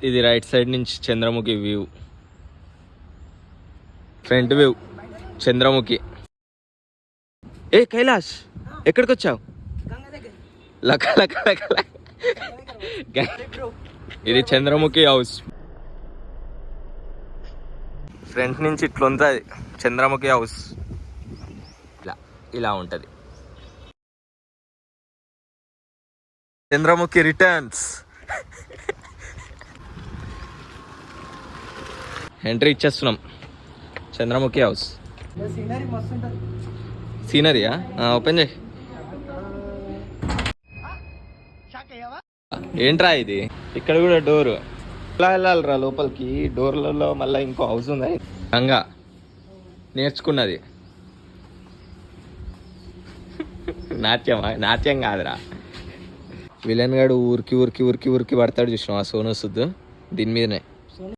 ఇది right side నుంచి Chandramukhi view, front view Chandramukhi. ఏ కైలాష్ ఎక్కడికి వచ్చావు? లక్క లక్క లక్క. ఇది చంద్రముఖి హౌస్. ఫ్రంట్ నుంచి ఇట్లా ఉంటుంది చంద్రముఖి హౌస్. ఇలా ఉంటుంది. చంద్రముఖి రిటర్న్స్. ఎంట్రీ ఇచ్చేస్తున్నాం చంద్రముఖి హౌస్. సీనరీయా? ఓపెన్ చేయి. ఏంట్రా ఇది? ఇక్కడ కూడా డోర్. ఎలా వెళ్ళాలిరా లోపలికి? డోర్లలో మళ్ళీ ఇంకో హౌస్ ఉంది. గంగా నేర్చుకున్నది. నాట్యం కాదురా. విలన్ గాడు ఊరికి ఊరికి ఊరికి ఊరికి పడతాడు చూసినావు ఆ సోను సుద్దు, దీని మీదనే.